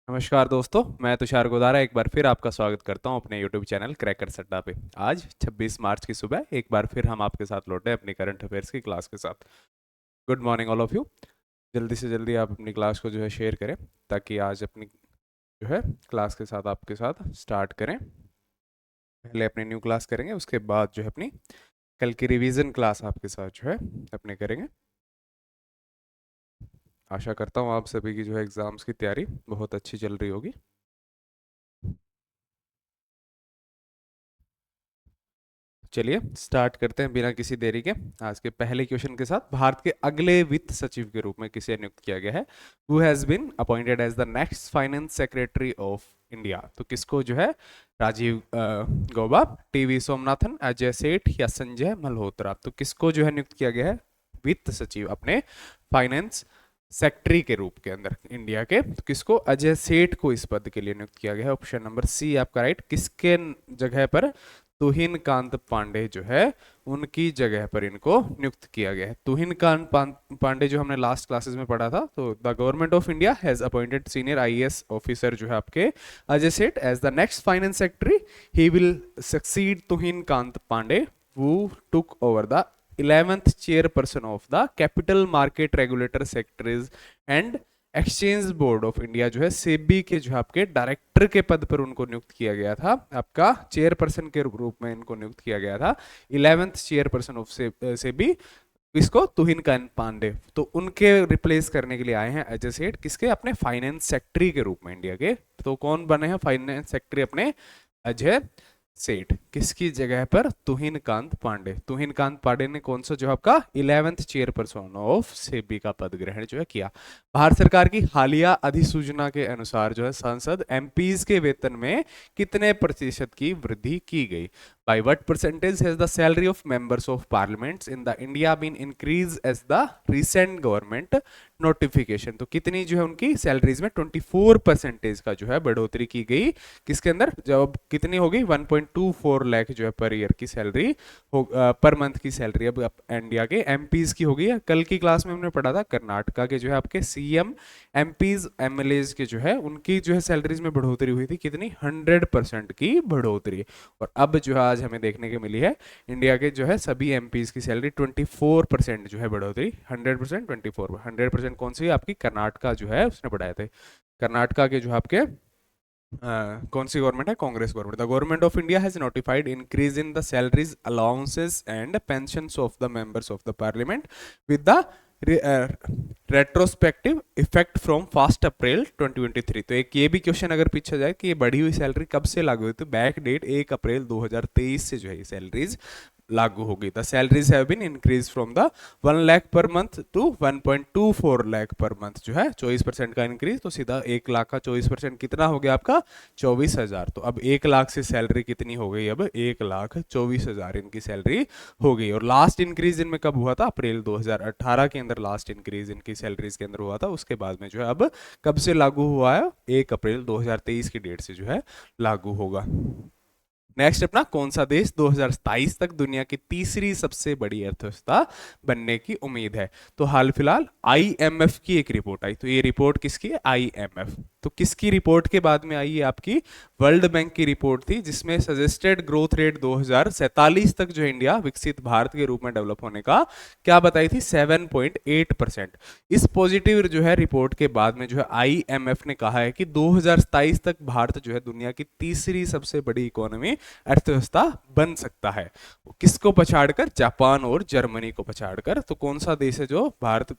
नमस्कार दोस्तों, मैं तुषार गोदारा एक बार फिर आपका स्वागत करता हूं अपने YouTube चैनल क्रैकर सट्टा पे। आज 26 मार्च की सुबह एक बार फिर हम आपके साथ लौटे अपनी करंट अफेयर्स की क्लास के साथ। Good morning all of you. जल्दी से जल्दी आप अपनी क्लास को जो है शेयर करें ताकि आज अपनी जो है क्लास के साथ आपके साथ स्टार्ट करें। पहले अपनी न्यू क्लास करेंगे, उसके बाद जो है अपनी कल की रिवीजन क्लास आपके साथ जो है अपने करेंगे। आशा करता हूँ आप सभी की जो है एग्ज़ाम्स की तैयारी बहुत अच्छी चल रही होगी। चलिए स्टार्ट करते हैं बिना किसी देरी के आज के पहले क्वेश्चन के साथ। भारत के अगले वित्त सचिव के रूप में किसे नियुक्त किया गया है? Who has been appointed as the next finance secretary of India? तो किसको जो है राजीव गौबा, टीवी सोमनाथन, अजय सेठ या संजय मल्होत्रा? तो किसको जो है नियुक्त किया गया है वित्त सचिव अपने फाइनेंस सेक्रेटरी के रूप के अंदर इंडिया के? तो किसको? अजय सेठ को इस पद के लिए नियुक्त किया गया है। ऑप्शन नंबर सी आपका राइट। किसके जगह पर? तुहिन कांत पांडे जो है उनकी जगह पर इनको नियुक्त किया गया है। तुहिन कांत पांडे जो हमने लास्ट क्लासेस में पढ़ा था, तो the government of India has appointed senior IAS officer जो है आपके Ajay Seth as the next finance secretary. He will succeed Tuhin Kanta Pandey who took over the 11th chairperson of the capital market regulator secretaries and exchange board of India जो है सेबी के जो आपके director के पद पर उनको नियुक्त किया गया था। आपका चेयरपर्सन के रूप में इनको नियुक्त किया गया था 11th चेयरपर्सन ऑफ सेबी। इसको तुहिन कांत पांडे, तो उनके रिप्लेस करने के लिए आए हैं अजय सेठ। किसके? अपने फाइनेंस सेक्रेटरी के रूप में इंडिया के। तो कौन बने हैं फाइनेंस सेक्रेटरी अपने? अजय सेठ। किसकी जगह पर? तुहिन कांत पांडे। तुहिन कांत पांडे ने कौन सा जो आपका 11th चेयरपर्सन ऑफ सेबी का पद ग्रहण जो है किया। भारत सरकार की हालिया अधिसूचना के अनुसार जो है सांसद एमपीज के वेतन में कितने प्रतिशत की वृद्धि की गई? By what percentage has the salary of members of parliaments in the India been increased as the recent government notification? तो कितनी जो है उनकी सैलरीज में 24% का जो है बढ़ोतरी की गई। किसके अंदर? जब कितनी होगी 1.24 लाख जो है पर ईयर की सैलरी हो, पर मंथ की सैलरी अब इंडिया के एमपीज की होगी। कल की क्लास में हमने पढ़ा था कर्नाटका के जो है आपके सीएम, एमपीज, एमएलएज के जो है उनकी जो है सैलरीज में बढ़ोतरी हुई थी। कितनी? 100% की बढ़ोतरी। और अब जो है आज हमें देखने को मिली है इंडिया के जो है सभी एमपीज की सैलरी 24% जो है बढ़ोतरी। 100% 24, 100% कौन सी? आपकी कर्नाटका जो है उसने बढ़ाए थे। कर्नाटका के जो आपके कौन सी गवर्नमेंट है? Congress government. The government of India has notified increase in the salaries, allowances and pensions of the members of the parliament with the retrospective effect from 1 अप्रैल 2023। तो एक ये भी क्वेश्चन अगर पूछा जाए कि ये बढ़ी हुई सैलरी कब से लागू हुई, तो बैक डेट 1 अप्रैल 2023 से जो है ये सैलरीज लागू होगी। The salaries have been increase from the 1 lakh per month to 1.24 lakh per month जो है 24% का इंक्रीज। तो सीधा 1 लाख का 24% कितना हो गया आपका? 24,000। तो अब 1 लाख से सैलरी कितनी हो गई? अब 1,24,000 इनकी सैलरी हो गई। और लास्ट इंक्रीज इनमें कब हुआ था? अप्रैल 2018 के अंदर लास्ट इंक्रीज इनकी सैलरीज के अंदर हुआ था। उसके बाद में जो है अब कब से लागू हुआ है? 1 अप्रैल 2023 की डेट से जो है लागू होगा। नेक्स्ट अपना कौन सा देश 2027 तक दुनिया की तीसरी सबसे बड़ी अर्थव्यवस्था बनने की उम्मीद है? तो हाल फिलहाल आईएमएफ की एक रिपोर्ट आई। तो ये रिपोर्ट किसकी है? आईएमएफ। तो किसकी रिपोर्ट के बाद में आई है? आपकी वर्ल्ड बैंक की रिपोर्ट थी, जिसमें सजेस्टेड ग्रोथ रेट 2047 तक जो इंडिया विकसित भारत के रूप में डेवलप होने का क्या बताई थी? 7.8%। इस पॉजिटिव जो है रिपोर्ट के बाद में जो है आईएमएफ ने कहा है कि 2027 तक भारत जो है दुनिया की तीसरी सबसे बड़ी इकोनॉमी, अर्थव्यवस्था बन सकता है। किसको पछाड़कर? जापान और जर्मनी को पछाड़कर। तो कौन सा देश है जो भारत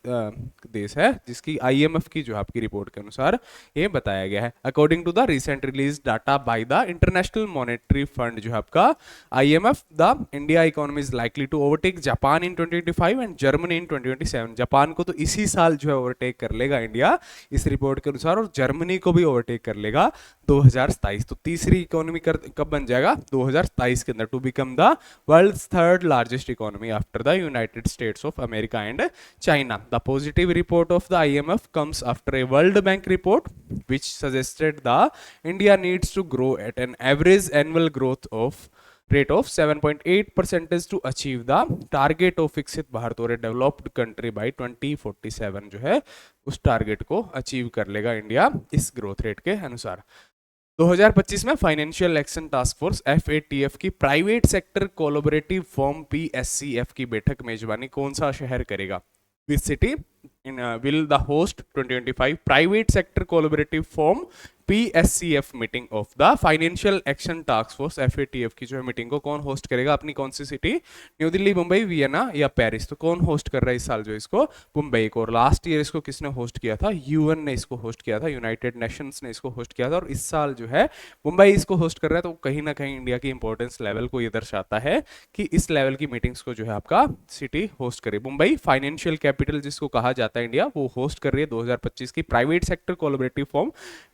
देश है जिसकी आईएमएफ की जो आपकी रिपोर्ट के अनुसार ये बताया गया है? According to the recent release data by the international monetary fund जो है आपका IMF, the India economy is likely to overtake Japan in 2025 and Germany in 2027। Japan को तो इसी साल जो है ओवरटेक कर लेगा इंडिया इस रिपोर्ट के अनुसार, और जर्मनी को भी ओवरटेक कर लेगा 2027। तो तीसरी इकोनॉमी कब बन जाएगा? 2027 के अंदर, to become the world's third largest economy after the United States of America and China. The positive report of the IMF comes after a world bank report which suggested the India needs to grow at an average annual growth of rate of 7.8% to achieve the target of विकसित भारत और developed country bye 2047 जो है उस target को achieve कर लेगा India इस growth rate के अनुसार। 2025 में financial action task force FATF की private sector collaborative form PSCF की बैठक मेजबानी कौन सा शहर करेगा? Which city will the host 2025 private sector collaborative forum PSCF meeting of the financial action task force FATF की जो है मीटिंग को कौन होस्ट करेगा? अपनी कौन सी सिटी? न्यू दिल्ली, मुंबई, वियना या पेरिस? तो कौन होस्ट कर रहा है इस साल जो इसको? मुंबई को। और लास्ट ईयर इसको किसने होस्ट किया था? UN ने इसको होस्ट किया था, यूनाइटेड नेशंस ने इसको होस्ट किया था। और इस साल जो है मुंबई इसको होस्ट कर रहा है, तो कहीं ना कहीं इंडिया की इंपॉर्टेंस लेवल को ये दर्शाता है कि इस लेवल की मीटिंग्स को जो है आपका सिटी होस्ट करे। मुंबई फाइनेंशियल कैपिटल जिसको कहा जाता है इंडिया, वो होस्ट कर रही है 2025 की private sector collaborative form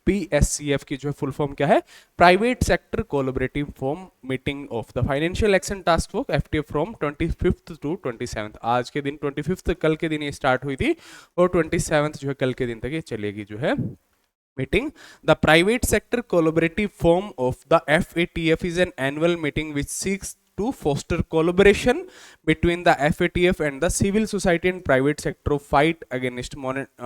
PSCF की जो है फुल फॉर्म क्या है? Private sector collaborative form meeting of the financial action task force FATF from 25th to 27th। आज के दिन 25th कल के दिन ये स्टार्ट हुई थी और 27th जो है कल के दिन तक ये चलेगी जो है meeting. The private sector collaborative forum of the FATF is an annual meeting which seeks to foster collaboration between the FATF and the civil society and private sector of fight against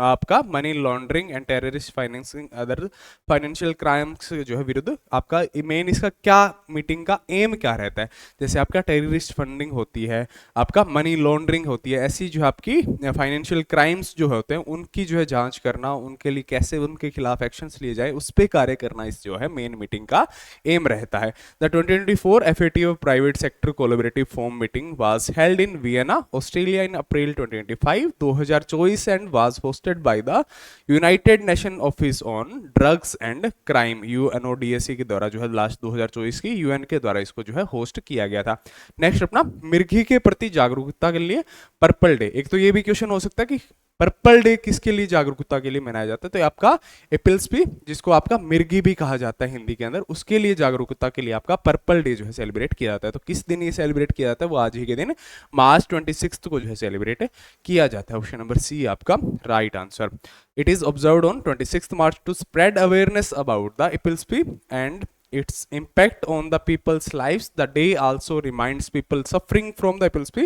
आपका money laundering and terrorist financing other financial crimes जो है विरुद्ध आपका main इसका क्या meeting का M क्या रहता है? जैसे आपका टेररिस्ट फंडिंग होती है, आपका मनी लॉन्ड्रिंग होती है, ऐसी जो आपकी फाइनेंशियल क्राइम्स जो होते हैं उनकी जो है जांच करना, उनके लिए कैसे उनके खिलाफ एक्शंस लिए जाए उस पर कार्य करना इस जो है मेन मीटिंग का एम रहता है। The 2024 FATF private sector collaborative forum meeting was held in Vienna, Australia in April 2025, 2024 and was hosted by the United Nations Office on Drugs and Crime UNODC के द्वारा जो है लास्ट 2024 की UN के द्वारा इसको जो है होस्ट किया गया था। नेक्स्ट अपना मिर्गी के प्रति जागरूकता के लिए पर्पल डे। एक तो ये भी क्वेश्चन हो सकता है कि पर्पल डे किसके लिए जागरूकता के लिए मनाया जाता है? तो आपका एपिल्स भी जिसको आपका मिर्गी भी कहा जाता है हिंदी के अंदर, उसके लिए जागरूकता के लिए आपका पर्पल डे जो है सेलिब्रेट किया जाता है। तो किस दिन ये सेलिब्रेट किया जाता है? वो आज ही के दिन मार्च 26 को जो है सेलिब्रेट किया जाता है। ऑप्शन नंबर सी आपका right answer. It is observed on 26 March to spread awareness about the epilepsy and its impact on the people's lives. The day also reminds people suffering from the epilepsy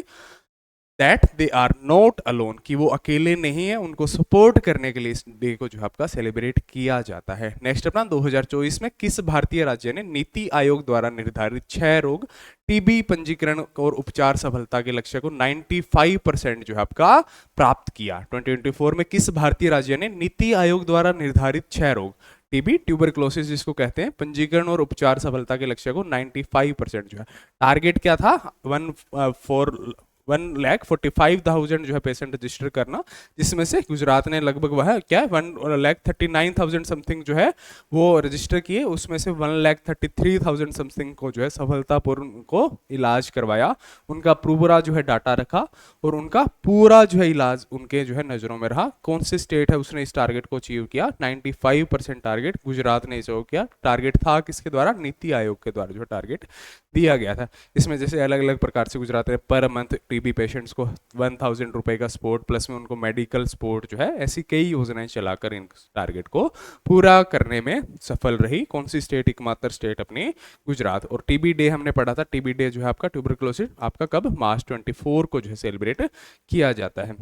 that they are not alone, कि वो अकेले नहीं है, उनको support करने के लिए इस डे को जो आपका सेलिब्रेट किया जाता है। नेक्स्ट अपना 2024 में किस भारतीय राज्य ने नीति आयोग द्वारा निर्धारित 6 रोग टीबी पंजीकरण और उपचार सफलता के लक्ष्य को 95% जो है आपका प्राप्त किया? 2024 में किस भारतीय राज्य ने नीति आयोग द्वारा निर्धारित 6 रोग टीबी ट्यूबरक्लोसिस जिसको कहते हैं पंजीकरण और उपचार सफलता के लक्ष्य को 95% जो है टारगेट क्या था? 1,45,000 जो है पेशेंट रजिस्टर करना, जिसमें से गुजरात ने लगभग वह क्या 1,39,000 समथिंग जो है वो रजिस्टर किए, उसमें से 1,33,000 समथिंग को जो है सफलतापूर्ण को इलाज करवाया, उनका पूरा जो है डाटा रखा और उनका पूरा जो है इलाज उनके जो है नज़रों में रहा। कौन सी स्टेट है उसने इस टारगेट को अचीव किया? 95% टारगेट गुजरात ने अचीव किया। टारगेट था किसके द्वारा? नीति आयोग के द्वारा जो टारगेट दिया गया था। इसमें जैसे अलग अलग प्रकार से गुजरात ने पर मंथ टीबी पेशेंट्स को 1,000 रुपए का सपोर्ट प्लस में उनको मेडिकल सपोर्ट जो है, ऐसी कई योजनाएं चलाकर इन टारगेट को पूरा करने में सफल रही। कौन सी स्टेट? एकमात्र स्टेट अपनी गुजरात। और टीबी डे हमने पढ़ा था, टीबी डे जो है आपका ट्यूबरक्लोसिस आपका कब? मार्च 24 को जो है सेलिब्रेट किया जाता है।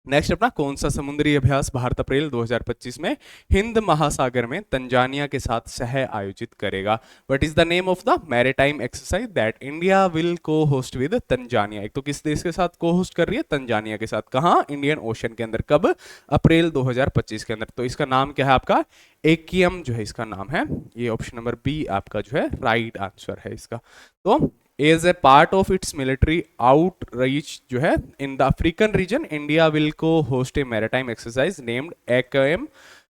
नेक्स्ट अपना कौन सा समुद्री अभ्यास भारत अप्रैल 2025 में हिंद महासागर में तंजानिया के साथ सह आयोजित करेगा? What is the name of the maritime exercise that India will को होस्ट विद तंजानिया? एक तो किस देश के साथ को होस्ट कर रही है? तंजानिया के साथ। कहाँ? इंडियन ओशन के अंदर। कब? अप्रैल 2025 के अंदर। तो इसका नाम क्या है आपका? एकियम जो है इसका नाम है। ये ऑप्शन नंबर बी आपका जो है राइट आंसर है इसका। तो as a part of its military outreach जो है in the African region, India will co-host a maritime exercise named AKM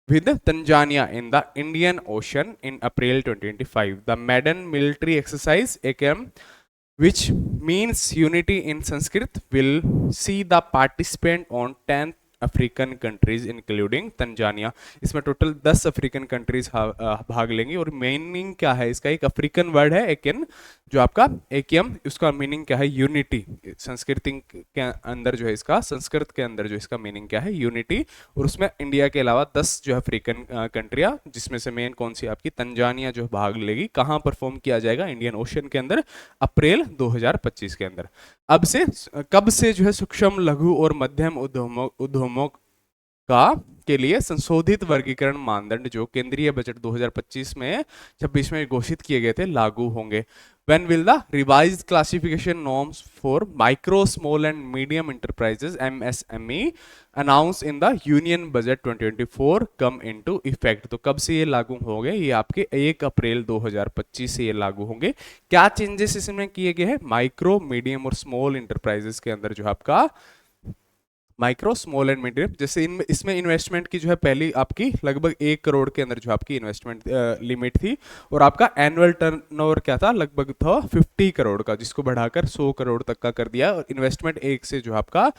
with Tanzania in the Indian Ocean in April 2025. The maiden military exercise AKM, which means unity in Sanskrit, will see the participant on African countries including Tanzania. इसमें total 10 African countries भाग लेंगी। और meaning क्या है इसका? एक African word है Eakin, जो आपका एकियम, उसका मीनिंग क्या है? यूनिटी। संस्कृत के अंदर जो है इसका, संस्कृत के अंदर जो इसका मीनिंग क्या है? यूनिटी। और उसमें इंडिया के अलावा 10 जो है अफ्रीकन कंट्रियां, जिसमें से मेन कौन सी आपकी तंजानिया जो भाग लेगी। कहाँ परफॉर्म किया जाएगा? इंडियन ओशन के अंदर, अप्रैल 2025 के अंदर। अब से कब से जो है सूक्ष्म लघु और मध्यम उद्यमों का के लिए संशोधित वर्गीकरण मानदंड जो केंद्रीय बजट 2025 में 26 में घोषित किए गए थे लागू होंगे? When will the revised classification norms for micro, small and medium enterprises (MSME) announced in the Union Budget 2024 come into effect? तो कब से ये लागू होंगे? ये आपके 1 अप्रैल 2025 से ये लागू होंगे। क्या चेंजेस इसमें किए गए हैं? माइक्रो, मीडियम और स्मॉल इंटरप्राइजेस के अंदर जो आपका माइक्रो, स्मॉल एंड मीडियम, जैसे इसमें इन्वेस्टमेंट की जो है पहली आपकी लगभग 1 करोड़ के अंदर जो आपकी इन्वेस्टमेंट लिमिट थी। और आपका एनुअल टर्नओवर क्या था? लगभग था 50 करोड़ का, जिसको बढ़ाकर 100 करोड़ तक का कर दिया। और इन्वेस्टमेंट एक से जो आपका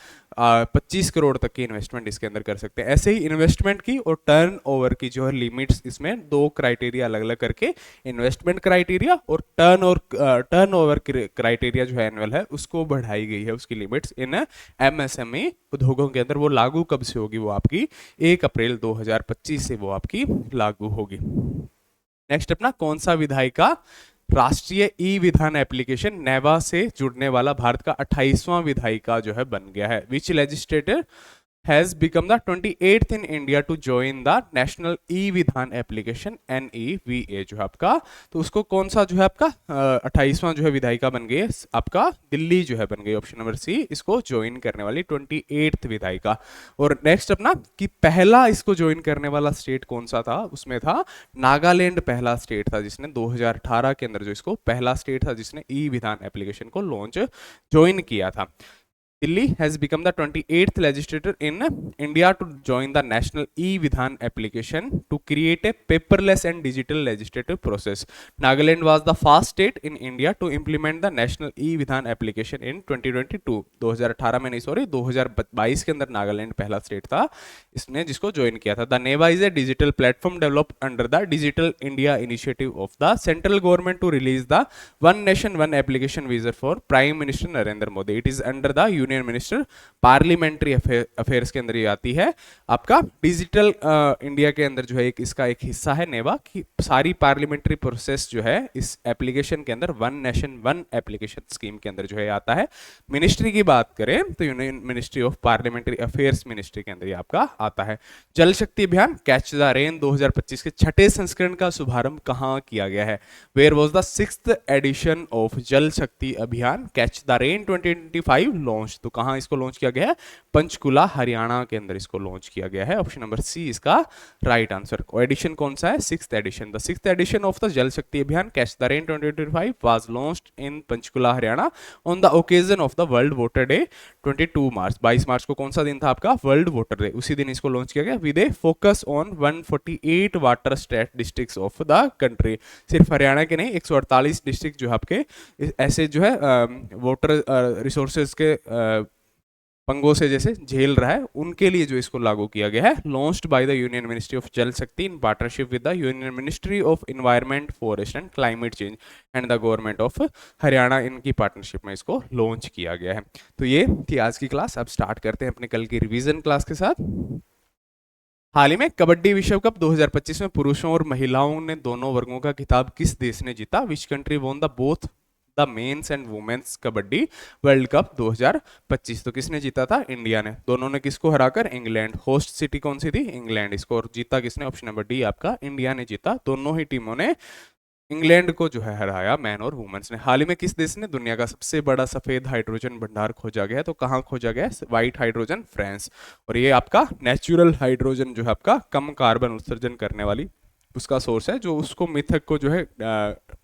25 करोड़ तक की इन्वेस्टमेंट इसके अंदर कर सकते हैं। ऐसे ही इन्वेस्टमेंट की और टर्नओवर की जो है लिमिट्स, इसमें 2 क्राइटेरिया अलग अलग करके, इन्वेस्टमेंट क्राइटेरिया और टर्नओवर क्राइटेरिया जो है एनुअल है, उसको बढ़ाई गई है उसकी लिमिट्स इन एमएसएमई उद्योगों के अंदर। वो लागू कब से होगी? वो आपकी 1 अप्रैल 2025 से वो आपकी लागू होगी। नेक्स्ट अपना कौन सा विधायिका राष्ट्रीय ई विधान एप्लीकेशन नेवा से जुड़ने वाला भारत का 28वां विधायिका जो है बन गया है? विच legislator has become the 28th in India to join the National E-विधान एप्लीकेशन NEVA जो है आपका। तो उसको कौन सा जो है आपका 28वां जो है विधायिका बन गई है? आपका दिल्ली जो है बन गई, ऑप्शन नंबर सी, इसको ज्वाइन करने वाली 28th विधायिका। और नेक्स्ट अपना कि पहला इसको ज्वाइन करने वाला स्टेट कौन सा था? उसमें था नागालैंड पहला स्टेट था, जिसने 2018 के अंदर जो इसको पहला स्टेट था जिसने ई विधान एप्लीकेशन को लॉन्च ज्वाइन किया था। Delhi has become the 28th legislator in India to join the national e-Vidhan application to create a paperless and digital legislative process. Nagaland was the first state in India to implement the national e-Vidhan application in 2022. 2018 में नहीं, sorry 2022 के अंदर नागालैंड पहला state था इसने जिसको join किया था। The NEVA is a digital platform developed under the Digital India initiative of the central government to release the One Nation One application visa for Prime Minister Narendra Modi. It is under the union minister parliamentary affairs के अंदर ये आती है। आपका digital India के अंदर जो है एक इसका एक हिस्सा है नेवा की सारी पार्लियामेंट्री प्रोसेस जो है इस एप्लीकेशन के अंदर one nation one application scheme के अंदर जो है आता है। मिनिस्ट्री की बात करें तो union ministry of parliamentary affairs ministry के अंदर ये आपका आता है। जल Shakti Abhiyan catch the rain 2025 के छठे संस्करण का शुभारंभ कहाँ किया गया है? Where was the 6th edition of Jal Shakti Abhiyan catch the rain 2025 launch? तो कहां इसको लॉन्च किया गया है? पंचकुला हरियाणा के अंदर इसको लॉन्च किया गया है। ऑप्शन नंबर सी इसका राइट आंसर। एडिशन कौन सा है? 6th edition. The 6th edition of the Jal Shakti Abhiyan catch the rain 2025 was launched in Panchkula Haryana on the occasion of the world water day 22 March. 22 मार्च को कौन सा दिन था आपका? World water day. उसी दिन इसको लॉन्च किया गया with a focus on 148 water state districts of the country. सिर्फ हरियाणा के नहीं 148 डिस्ट्रिक्ट जो आपके ऐसे जो है वाटर रिसोर्सेज के पंगों से जैसे झेल रहा है उनके लिए जो इसको लागू किया गया है। Launched by the union ministry of Jal शक्ति in partnership with the union ministry of environment forest and climate change and the government of Haryana, इनकी पार्टनरशिप में इसको लॉन्च किया गया है। तो ये थी आज की क्लास। अब स्टार्ट करते हैं अपने कल की रिवीजन क्लास के साथ। हाल ही में कबड्डी विश्व कप 2025 में पुरुषों और महिलाओं ने दोनों वर्गों का खिताब किस देश ने जीता? Which country won the both the men's and women's kabaddi world cup 2025? तो किसने जीता था? इंडिया ने। दोनों ने किसको हराकर? इंग्लैंड। होस्ट सिटी कौन सी थी? इंग्लैंड। इसको और जीता किसने? ऑप्शन नंबर डी आपका इंडिया ने जीता। दोनों ही टीमों ने इंग्लैंड को जो है हराया, मैन और वुमेन्स ने। हाल ही में किस देश ने दुनिया का सबसे बड़ा सफेद हाइड्रोजन भंडार खोजा गया है? तो कहाँ खोजा गया है? White hydrogen, France. और ये आपका नेचुरल हाइड्रोजन जो है आपका कम कार्बन उत्सर्जन करने वाली उसका सोर्स है, जो उसको मिथक को जो है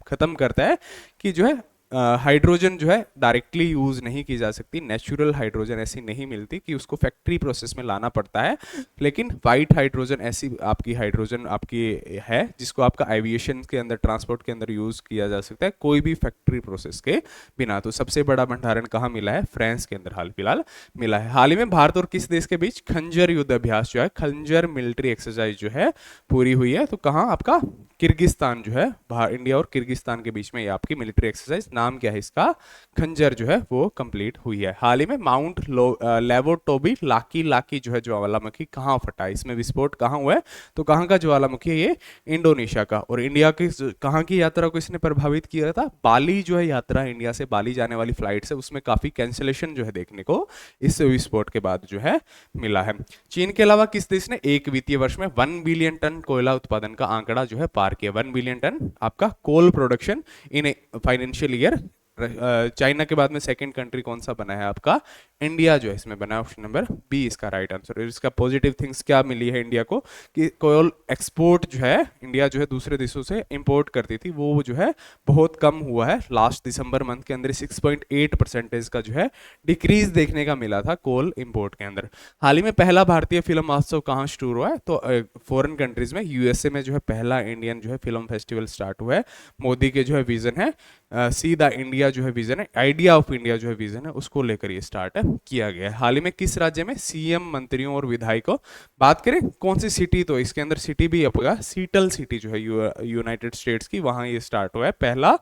खत्म करता है कि जो है हाइड्रोजन जो है डायरेक्टली यूज नहीं की जा सकती, नेचुरल हाइड्रोजन ऐसी नहीं मिलती कि उसको फैक्ट्री प्रोसेस में लाना पड़ता है, लेकिन वाइट हाइड्रोजन ऐसी आपकी हाइड्रोजन आपकी है जिसको आपका एविएशन के अंदर, ट्रांसपोर्ट के अंदर यूज किया जा सकता है कोई भी फैक्ट्री प्रोसेस के बिना। तो सबसे बड़ा भंडारण कहाँ मिला है? फ्रांस के अंदर हाल फिलहाल मिला है। हाल ही में भारत और किस देश के बीच खंजर युद्ध अभ्यास जो है, खंजर मिलिट्री एक्सरसाइज जो है पूरी हुई है? तो कहाँ? आपका किर्गिस्तान जो है, इंडिया और किर्गिस्तान के बीच में ये आपकी मिलिट्री एक्सरसाइज, नाम क्या है इसका? खंजर जो है वो कंप्लीट हुई है। हाल ही में माउंट लेवोटोबी लाकी लाकी जो है ज्वालामुखी कहाँ फटा? इसमें विस्फोट कहाँ हुआ है? तो कहाँ का ज्वालामुखी है ये? इंडोनेशिया का। और इंडिया की कहाँ की यात्रा को इसने प्रभावित किया था? बाली जो है यात्रा, इंडिया से बाली जाने वाली फ्लाइट से, उसमें काफी कैंसिलेशन जो है देखने को इस विस्फोट के बाद जो है मिला है। चीन के अलावा किस देश ने एक वित्तीय वर्ष में 1 बिलियन टन कोयला उत्पादन का आंकड़ा जो है पार किया? 1 बिलियन टन आपका coal production in financial year. China के बाद में सेकंड कंट्री कौन सा बना है? आपका इंडिया जो है इसमें बना है। ऑप्शन नंबर बी इसका राइट आंसर। इसका पॉजिटिव थिंग्स क्या मिली है इंडिया को कि कोयल एक्सपोर्ट जो है इंडिया जो है दूसरे देशों से इंपोर्ट करती थी वो जो है बहुत कम हुआ है। लास्ट दिसंबर मंथ के अंदर 6.8% का जो है डिक्रीज देखने का मिला था कोल इंपोर्ट के अंदर। हाल ही में पहला भारतीय फिल्म महोत्सव कहाँ शुरू हुआ है? तो फॉरेन कंट्रीज में, यूएसए में जो है पहला इंडियन जो है फिल्म फेस्टिवल स्टार्ट हुआ है। मोदी के जो है विजन है, सी द इंडिया जो है विजन है, आइडिया ऑफ इंडिया जो है विजन है, उसको लेकर ये स्टार्ट किया गया है। हाल ही में किस राज्य में सीएम, मंत्रियों और विधायकों, बात करें कौन सी सिटी, तो इसके अंदर सिटी भी आपका सीटल सिटी जो है यूनाइटेड स्टेट्स की, वहां ये स्टार्ट हुआ है पहला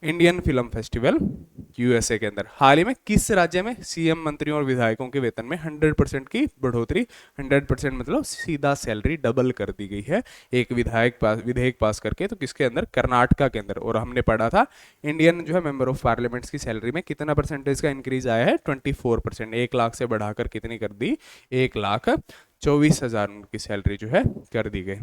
इंडियन फिल्म फेस्टिवल यूएसए के अंदर। हाल ही में किस राज्य में सीएम, मंत्रियों और विधायकों के वेतन में 100% की बढ़ोतरी, 100% मतलब सीधा सैलरी डबल कर दी गई है एक विधेयक पास करके? तो किसके अंदर? कर्नाटका के अंदर। और हमने पढ़ा था इंडियन जो है मेंबर ऑफ पार्लियामेंट्स की सैलरी में कितना परसेंटेज का इंक्रीज आया है? 24%। 1 लाख से बढ़ाकर कितनी कर दी? 1,24,000 उनकी सैलरी जो है कर दी गई।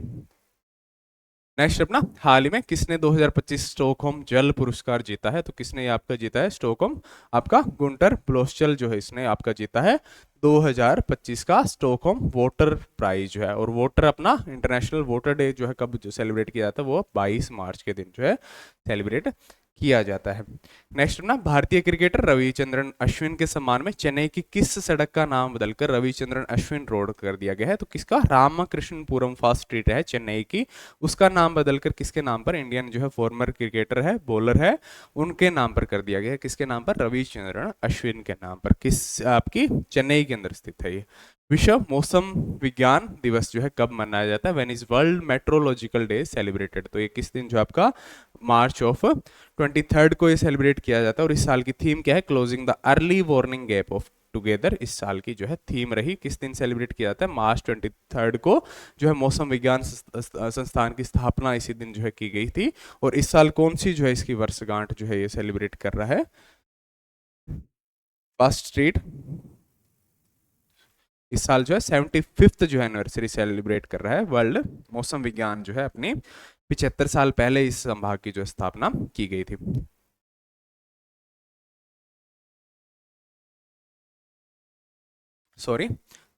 नेक्स्ट अपना, हाल ही में किसने 2025 स्टॉकहोम जल पुरस्कार जीता है? तो किसने ये आपका जीता है स्टॉकहोम? आपका गुंटर ब्लोस्चल जो है इसने आपका जीता है 2025 का स्टॉकहोम वोटर प्राइज जो है। और वोटर अपना इंटरनेशनल वोटर डे जो है कब जो सेलिब्रेट किया जाता है? वो 22 मार्च के दिन जो है सेलिब्रेट किया जाता है। नेक्स्ट ना, भारतीय क्रिकेटर रविचंद्रन अश्विन के सम्मान में चेन्नई की किस सड़क का नाम बदलकर रविचंद्रन अश्विन रोड कर दिया गया है? तो किसका? रामाकृष्णपुरम फास्ट स्ट्रीट है चेन्नई की, उसका नाम बदलकर किसके नाम पर? इंडियन जो है फॉर्मर क्रिकेटर है, बॉलर है, उनके नाम पर कर दिया गया है। किसके नाम पर? रविचंद्रन अश्विन के नाम पर। किस आपकी चेन्नई के अंदर स्थित है ये। विश्व मौसम विज्ञान दिवस जो है कब मनाया जाता है? When is world metrological day celebrated? तो ये किस दिन जो आपका मार्च ऑफ 23 को ये सेलिब्रेट किया जाता है। और इस साल की थीम क्या है? Closing the early warning gap of together इस साल की जो है थीम रही। किस दिन सेलिब्रेट किया जाता है? मार्च 23 को जो है मौसम विज्ञान संस्थान की स्थापना इसी दिन जो है की गई थी। और इस साल कौन सी जो है इसकी वर्षगांठ जो है ये सेलिब्रेट कर रहा है? फर्स्ट स्ट्रीट इस साल जो है 75th जो है एनिवर्सरी सेलिब्रेट कर रहा है। वर्ल्ड मौसम विज्ञान जो है अपनी 75 साल पहले इस संभाग की जो स्थापना की गई थी। सॉरी,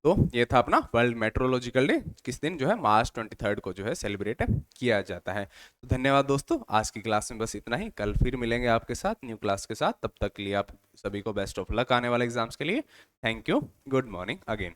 तो ये था अपना वर्ल्ड मेट्रोलॉजिकल डे, किस दिन जो है मार्च 23 को जो है सेलिब्रेट किया जाता है। तो धन्यवाद दोस्तों, आज की क्लास में बस इतना ही। कल फिर मिलेंगे आपके साथ न्यू क्लास के साथ। तब तक के लिए आप सभी को बेस्ट ऑफ लक आने वाले एग्जाम्स के लिए। Thank you, good morning again.